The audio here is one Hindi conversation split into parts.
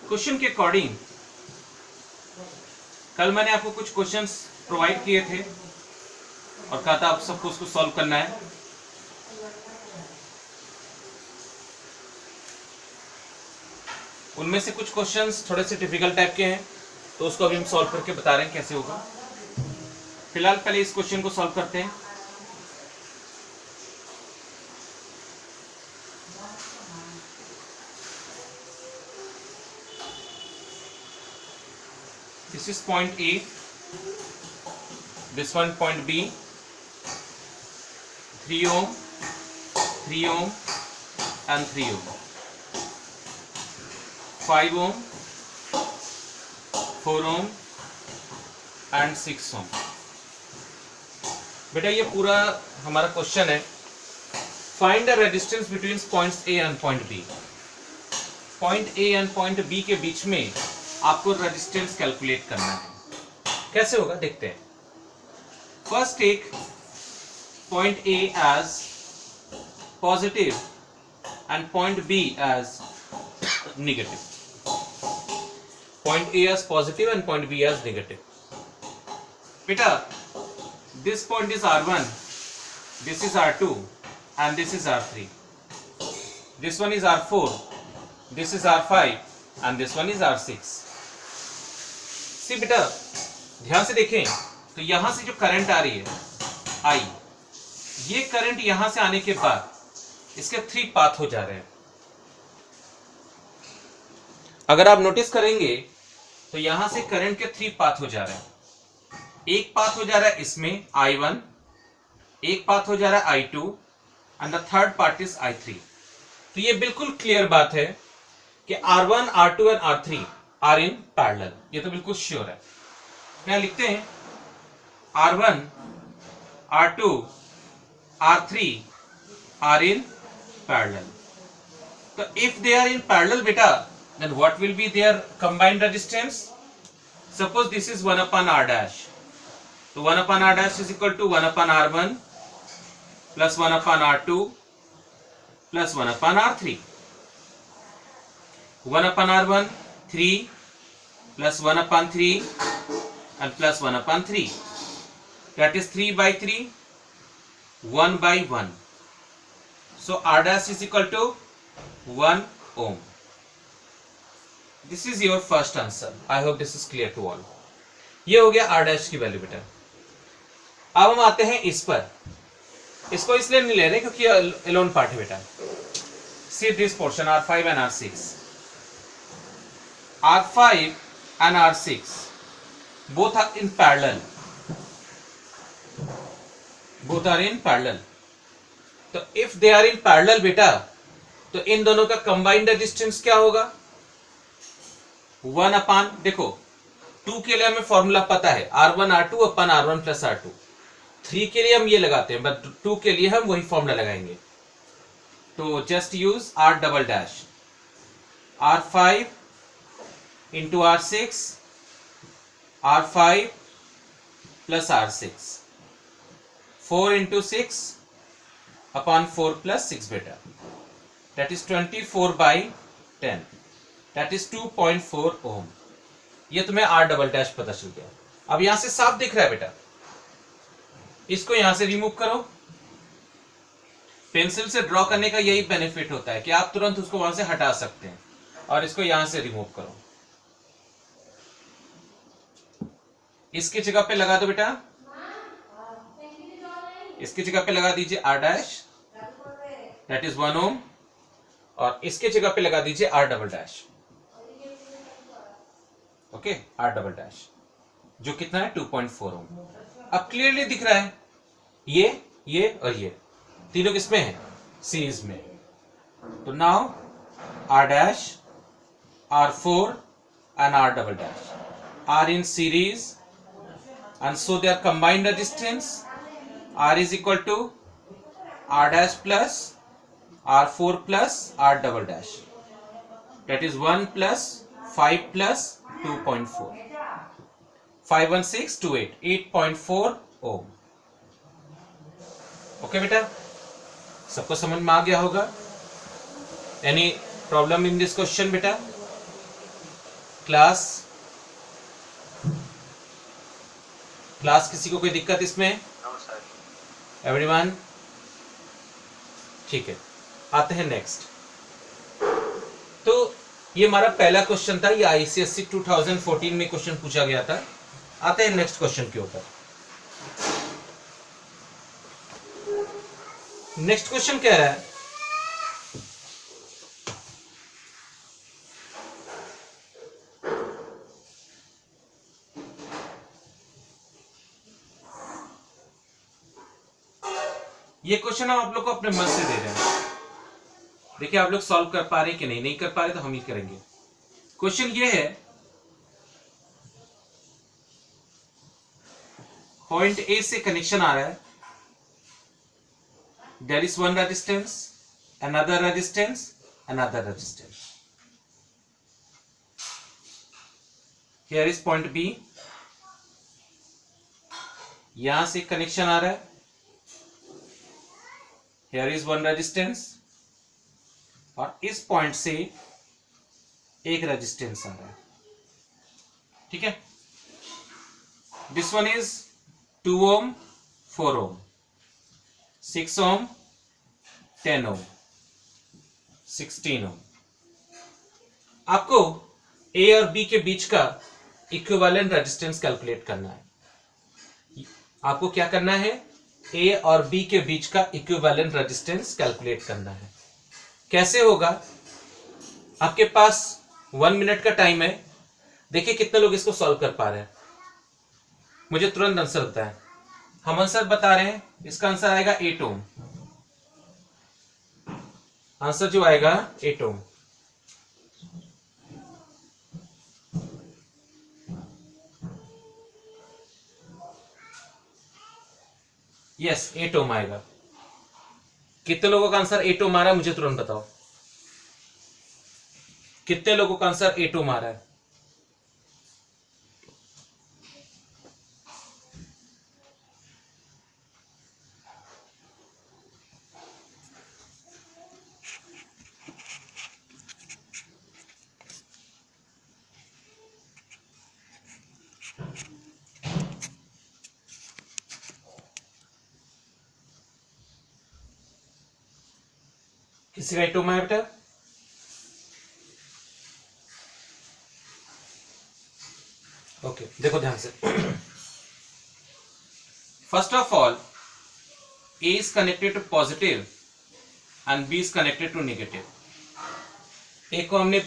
क्वेश्चन के अकॉर्डिंग कल मैंने आपको कुछ क्वेश्चंस प्रोवाइड किए थे और कहा था आप सबको उसको सॉल्व करना है। उनमें से कुछ क्वेश्चंस थोड़े से डिफिकल्ट टाइप के हैं, तो उसको अभी हम सॉल्व करके बता रहे हैं कैसे होगा। फिलहाल पहले इस क्वेश्चन को सॉल्व करते हैं। This is point A, this one point B, 3 ohm, 3 ohm and 3 ohm, 5 ohm, 4 ohm and 6 ohm। बेटा ये पूरा हमारा क्वेश्चन है, find the resistance between points A and point B। Point A and point B के बीच में आपको रेजिस्टेंस कैलकुलेट करना है। कैसे होगा देखते हैं। First take point A as positive and point B as negative. Point A as positive and point B as negative. बेटा this point is R1, this is R2 and this is R3. This one is R4, this is R5 and this one is R6. See बेटा ध्यान से देखें तो यहां से जो करंट आ रही है I, ये करंट यहां से आने के बाद इसके 3 पाथ हो जा रहे हैं। अगर आप नोटिस करेंगे तो यहां से करंट के 3 पाथ हो जा रहे हैं। एक पाथ हो जा रहा है इसमें I1, एक पाथ हो जा रहा है I2 and the third part is I3। तो ये बिल्कुल क्लियर बात है कि R1, R2 and R3 are in parallel. ये तो बिल्कुल श्योर है। यहां लिखते हैं R1, R2, R3 are in parallel. तो if they are in parallel बेटा, then what will be their combined resistance? Suppose this is 1 upon R dash, तो 1 upon R dash is equal to 1 upon R1 plus 1 upon R2 plus 1 upon R3. 1 upon R1 3 plus 1 upon 3 and plus 1 upon 3. That is 3 by 3, 1 by 1. So R dash is equal to 1 ohm. This is your first answer. I hope this is clear to all. ये हो गया R dash की वैल्यू बेटा। अब हम आते हैं इस पर। इसको इसलिए नहीं ले रहे क्योंकि एलोन पार्ट है बेटा। See this portion R5 and R6. R5 and R6 both are in parallel. Both are in parallel. तो if they are in parallel बेटा, तो इन दोनों का कंबाइंड रेजिस्टेंस क्या होगा? 1 upon, देखो 2 के लिए हमें फॉर्मूला पता है, R1 R2 upon R1 plus R2। 3 के लिए हम ये लगाते हैं, बट 2 के लिए हम वही फॉर्मूला लगाएंगे। तो just use R double dash, R5 into R6, R5 plus R6, 4 into 6 upon 4 plus 6 बेटा, that is 24 by 10, that is 2.4 ओम। ये तुम्हें R डबल डैश पता चल गया। अब यहां से साफ दिख रहा है बेटा, इसको यहां से रिमूव करो। पेंसिल से ड्रॉ करने का यही बेनिफिट होता है कि आप तुरंत उसको वहां से हटा सकते हैं। और इसको यहां से रिमूव करो, इसकी जगह पे लगा दो बेटा, इसकी जगह पे लगा दीजिए R डैश, दैट इज 1 ओम, और इसके जगह पे लगा दीजिए R double dash. Okay, R double dash जो कितना है 2.4 ओम। अब क्लियरली दिख रहा है ये और ये तीनों किसमें है? सीरीज में। तो now R dash, R4 and R double dash are in series, and so their combined resistance R is equal to R dash plus R4 plus R double dash, that is 1 plus 5 plus 2.4, 5 1 6 2 8, 8.4 ohm। Okay बेटा, सबको समझ में आ गया होगा? Any problem in this question बेटा? क्लास किसी को कोई दिक्कत इसमें? एवरीवन ठीक है, आते हैं नेक्स्ट। तो ये हमारा पहला क्वेश्चन था, ये आईसीएसई 2014 में क्वेश्चन पूछा गया था। आते हैं नेक्स्ट क्वेश्चन के ऊपर। नेक्स्ट क्वेश्चन कह रहा है ये क्वेश्चन हम आप लोग को अपने मन से दे रहे हैं। देखिए आप लोग सॉल्व कर पा रहे हैं कि नहीं कर पा रहे तो हम ही करेंगे। क्वेश्चन ये है, पॉइंट ए से कनेक्शन आ रहा है, there is one resistance, another resistance, another resistance. Here is point B, यहां से कनेक्शन आ रहा है, हियर इज वन रेजिस्टेंस, और इस पॉइंट से एक रेजिस्टेंस आ रहा है। ठीक है, दिस वन इज 2 ओम, 4 ओम, 6 ओम, 10 ओम, 16 ओम। आपको ए और बी के बीच का इक्विवेलेंट रेजिस्टेंस कैलकुलेट करना है। आपको क्या करना है? ए और बी के बीच का इक्विवेलेंट रेजिस्टेंस कैलकुलेट करना है। कैसे होगा? आपके पास 1 मिनट का टाइम है। देखिए कितने लोग इसको सॉल्व कर पा रहे हैं, मुझे तुरंत आंसर बताएं। हम आंसर बता रहे हैं, इसका आंसर आएगा 8 ओम। आंसर जो आएगा 8 ओम। यस 8 ओम आएगा। कितने लोगों का आंसर 8 ओम आ रहा है मुझे तुरंत बताओ। कितने लोगों का आंसर 8 ओम आ रहा है? किसी का 8 ओम है बेटा? ओके देखो ध्यान से। First of all A is connected to positive and B is connected to negative. A को हमने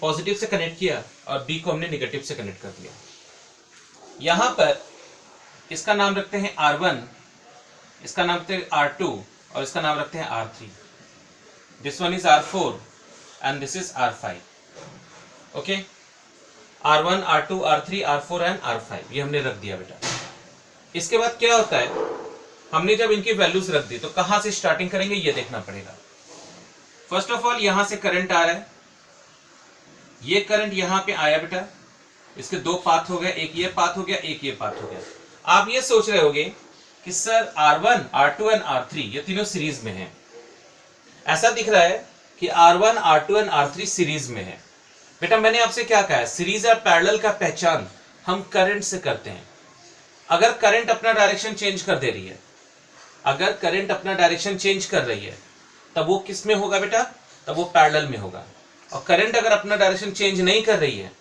पॉजिटिव से कनेक्ट किया और बी को हमने नेगेटिव से कनेक्ट कर दिया। यहां पर इसका नाम रखते हैं R1, इसका नाम रखते हैं R2 और इसका नाम रखते हैं R3। This one is R4 and this is R5. Okay? R1, R2, R3, R4 and R5 ये हमने रख दिया बेटा। इसके बाद क्या होता है, हमने जब इनकी वैल्यूज रख दी तो कहां से स्टार्टिंग करेंगे ये देखना पड़ेगा। फर्स्ट ऑफ ऑल यहां से करंट आ रहा है, ये करंट यहां पे आया बेटा, इसके दो पाथ हो गए, एक ये पाथ हो गया, एक ये पाथ हो गया। आप ये सोच रहे होगे कि sir R1, R2 and R3 ये तीनों सीरीज में हैं। ऐसा दिख रहा है कि R1, R2 and R3 series में है। बेटा मैंने आपसे क्या कहा है, सीरीज और पैरेलल का पहचान हम करंट से करते हैं। अगर करंट अपना डायरेक्शन चेंज कर दे रही है, अगर करंट अपना डायरेक्शन चेंज कर रही है तब वो किस में होगा बेटा? तब वो पैरेलल में होगा। और करंट अगर अपना डायरेक्शन चेंज नहीं कर रही है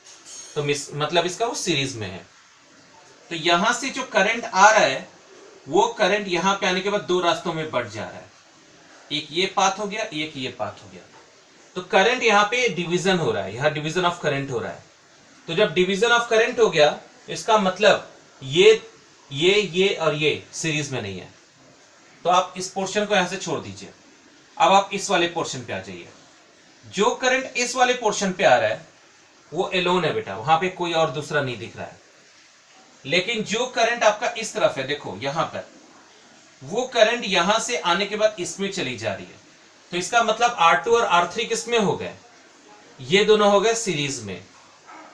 तो मतलब इसका वो सीरीज में है। तो यहां से जो करंट आ रहा है वो करंट यहां पे आने के बाद दो रास्तों में बढ़ जा रहा है, एक ये पाथ हो गया, एक ये पाथ हो गया। तो करंट यहाँ पे डिवीजन हो रहा है, यहाँ डिवीजन ऑफ करंट हो रहा है। तो जब डिवीजन ऑफ करंट हो गया इसका मतलब ये और ये सीरीज में नहीं है। तो आप इस पोर्शन को यहां से छोड़ दीजिए। अब आप इस वाले पोर्शन पे आ जाइए। जो करंट इस वाले पोर्शन पे आ रहा है वो एलोन है बेटा, वहां पे कोई और दूसरा नहीं दिख रहा है। लेकिन जो करंट आपका इस तरफ है, देखो यहां पर, वो करंट यहां से आने के बाद इसमें चली जा रही है। तो इसका मतलब R2 और R3 किस में हो गए? ये दोनों हो गए सीरीज में।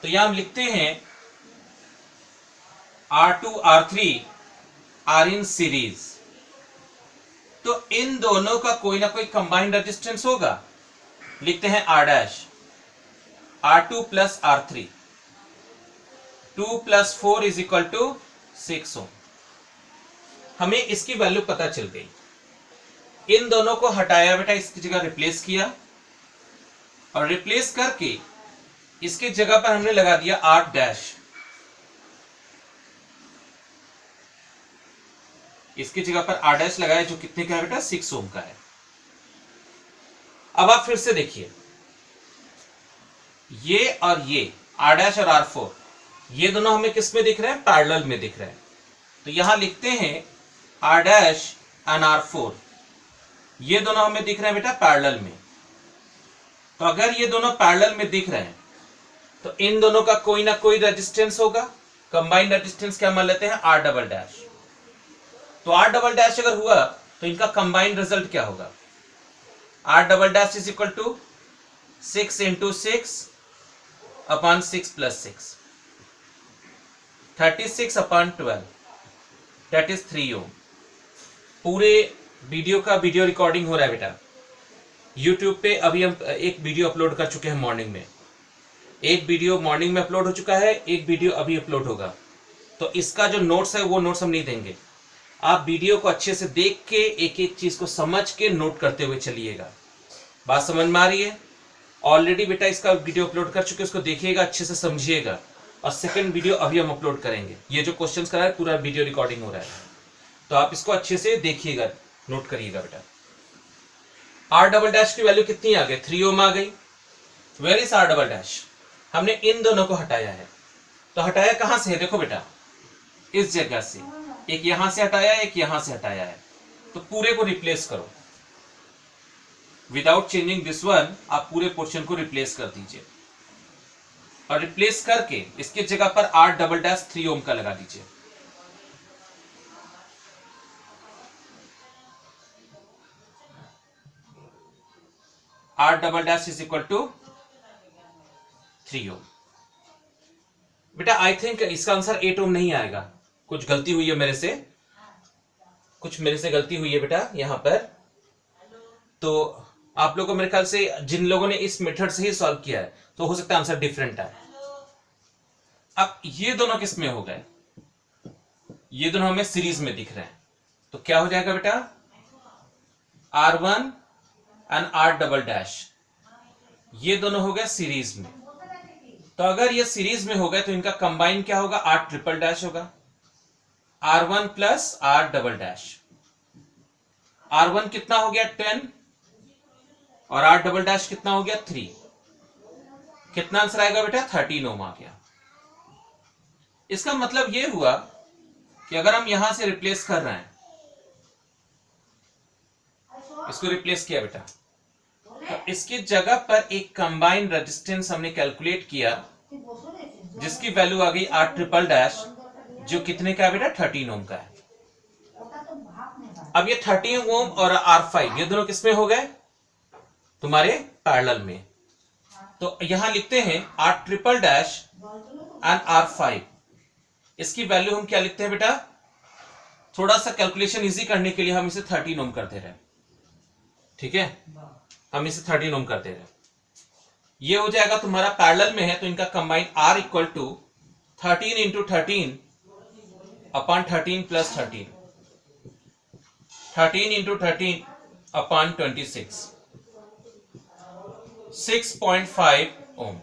तो यहां हम लिखते हैं R2 R3 are in series. तो इन दोनों का कोई ना कोई कंबाइंड रेजिस्टेंस होगा। लिखते हैं R', R2 प्लस R3। 2 + 4 = 6 ओम। हमें इसकी वैल्यू पता चल गई। इन दोनों को हटाया बेटा, इसकी जगह रिप्लेस किया, और रिप्लेस करके इसकी जगह पर हमने लगा दिया R'। इसकी जगह पर R' लगाया, जो कितने का है बेटा? 6 ओम का है। अब आप फिर से देखिए, ये और ये R' और R4 ये दोनों हमें किस में दिख रहे हैं? पैरेलल में दिख रहे हैं। तो यहां लिखते हैं R' और R4 ये दोनों हमें दिख रहे हैं बेटा पैरेलल में। तो अगर ये दोनों पैरेलल में दिख रहे हैं तो इन दोनों का कोई ना कोई रेजिस्टेंस होगा। कंबाइंड रेजिस्टेंस क्या मान लेते हैं? R'। तो R'' अगर हुआ तो इनका कंबाइंड रिजल्ट क्या होगा? R'' = 6 × 6 / 6 + 6, 36/12, दैट इज 3 ओम। पूरे वीडियो का वीडियो रिकॉर्डिंग हो रहा है बेटा YouTube पे। अभी हम एक वीडियो अपलोड कर चुके हैं मॉर्निंग में, एक वीडियो मॉर्निंग में अपलोड हो चुका है, एक वीडियो अभी अपलोड होगा। तो इसका जो नोट्स है वो नोट्स हम नहीं देंगे, आप वीडियो को अच्छे से देख के एक एक चीज को समझ के नोट करते हुए चलिएगा। बात समझ में आ रही है? ऑलरेडी बेटा इसका वीडियो अपलोड कर चुके, उसको देखिएगा, अच्छे से समझिएगा, और सेकंड वीडियो अभी हम अपलोड करेंगे। ये जो क्वेश्चंस करा है पूरा वीडियो रिकॉर्डिंग हो रहा है, तो आप इसको अच्छे से देखिएगा, नोट करिएगा बेटा। R'' की वैल्यू कितनी आ गई? 3 ओम आ गई। Where is R''? हमने इन दोनों को हटाया है। तो हटाया कहां से है? देखो बेटा, इस जगह से, एक यहां से हटाया है, एक यहां से हटाया है। तो पूरे को रिप्लेस करो विदाउट चेंजिंग दिस वन। आप पूरे पोर्शन को रिप्लेस कर दीजिए, और रिप्लेस करके इसकी जगह पर R'' 3 ओम का लगा दीजिए। R'' = 3 ओम। बेटा आई थिंक इसका आंसर 8 ओम नहीं आएगा, कुछ गलती हुई है मेरे से, कुछ मेरे से गलती हुई है बेटा यहां पर। तो आप लोगों को मेरे ख्याल से जिन लोगों ने इस मेथड से ही सॉल्व किया है तो हो सकता है आंसर डिफरेंट आए। अब ये दोनों किस में हो गए? ये दोनों हमें सीरीज में दिख रहे हैं, तो क्या हो जाएगा बेटा? R1 एंड R'' ये दोनों हो गए सीरीज में। तो अगर ये सीरीज में हो गए तो इनका कंबाइन क्या होगा? R''' होगा। R1 + R''। R1 कितना हो गया? 10, और R''' कितना हो गया? 3। कितना आंसर आएगा बेटा? 13 ओम आ गया। इसका मतलब यह हुआ कि अगर हम यहां से रिप्लेस कर रहे हैं, इसको रिप्लेस किया बेटा, तो इसकी जगह पर एक कंबाइंड रेजिस्टेंस हमने कैलकुलेट किया जिसकी वैल्यू आ गई R'', जो कितने का है बेटा? 13 ओम का है। अब ये 13 ओम और R5 ये दोनों किसमें हो गए? तुम्हारे पैरेलल में। तो यहां लिखते हैं R''' एंड R5। इसकी वैल्यू हम क्या लिखते हैं बेटा? थोड़ा सा कैलकुलेशन इजी करने के लिए हम इसे 13 ओम करते रहे, ठीक है? हम इसे 13 ओम करते रहे। ये हो जाएगा तुम्हारा पैरेलल में है, तो इनका कंबाइन R = 13 × 13 / 13 + 13, 13 × 13 / 26, 6.5 ओम।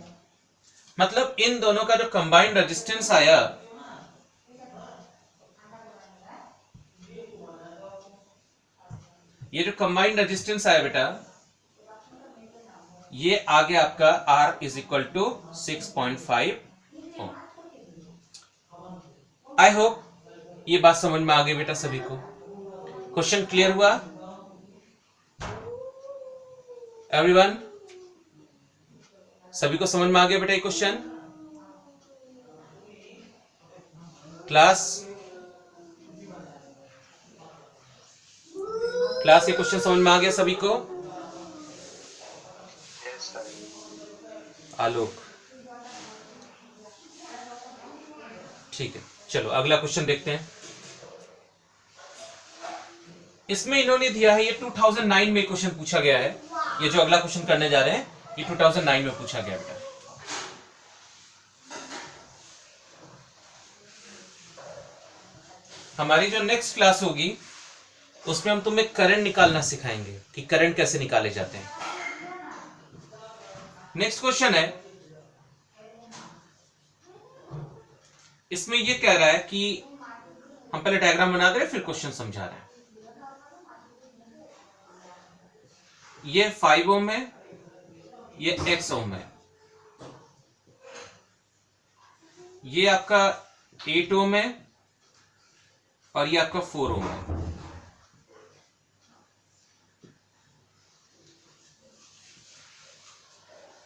मतलब इन दोनों का जो कंबाइंड रेजिस्टेंस आया ये जो कंबाइंड रेजिस्टेंस आया बेटा, ये आ गया आपका R = 6.5 ओम। आई होप ये बात समझ में आ गई बेटा सभी को। क्वेश्चन क्लियर हुआ एवरीवन? सभी को समझ में आ गया बेटा ये क्वेश्चन? क्लास ये क्वेश्चन समझ में आ गया सभी को? आलोक, ठीक है, चलो अगला क्वेश्चन देखते हैं। इसमें इन्होंने दिया है, ये 2009 में क्वेश्चन पूछा गया है। ये जो अगला क्वेश्चन करने जा रहे हैं ये 2009 में पूछा गया बेटा। हमारी जो नेक्स्ट क्लास होगी उसमें हम तुम्हें करंट निकालना सिखाएंगे कि करंट कैसे निकाले जाते हैं। नेक्स्ट क्वेश्चन है, इसमें ये कह रहा है कि हम पहले डायग्राम बना दे रहे फिर क्वेश्चन समझा रहे हैं। ये 5 ओम है, ये x ओम है, ये आपका 8 ओम है और ये आपका 4 ओम है।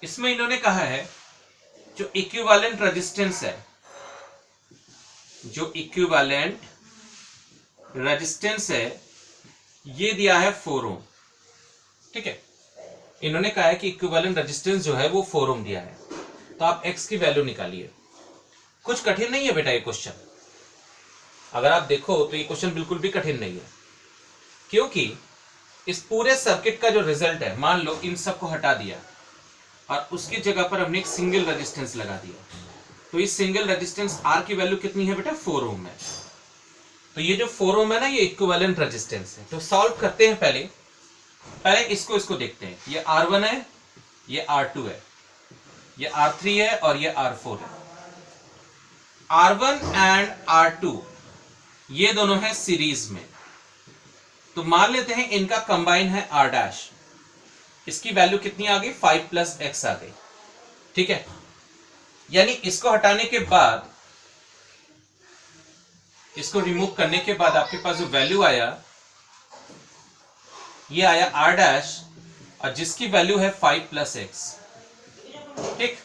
इसमें इन्होंने कहा है जो इक्विवेलेंट रेजिस्टेंस है, जो इक्विवेलेंट रेजिस्टेंस है ये दिया है 4 ओम। ठीक है, इन्होंने कहा है कि इक्विवेलेंट रेजिस्टेंस जो है वो 4 ओम दिया है, तो आप x की वैल्यू निकालिए। कुछ कठिन नहीं है बेटा ये क्वेश्चन, अगर आप देखो तो ये क्वेश्चन बिल्कुल भी कठिन नहीं है, क्योंकि इस पूरे सर्किट का जो रिजल्ट है, मान लो इन सबको हटा दिया और उसकी जगह पर हमने एक सिंगल रेजिस्टेंस लगा दिया, तो इस सिंगल रेजिस्टेंस R की वैल्यू कितनी है बेटा? 4 ओम है। तो ये जो 4 ओम है ना, ये इक्विवेलेंट रेजिस्टेंस है। तो सॉल्व करते हैं, पहले इसको देखते हैं। ये R1 है, ये R2 है, ये R3 है और ये R4 है। R1 एंड R2 ये दोनों है सीरीज में, तो मान लेते हैं इनका कंबाइन है R'। इसकी वैल्यू कितनी आ गई? 5 + x आ गई। ठीक है, यानी इसको हटाने के बाद, इसको रिमूव करने के बाद आपके पास जो वैल्यू आया, ये आया R' और जिसकी वैल्यू है 5 + x। ठीक,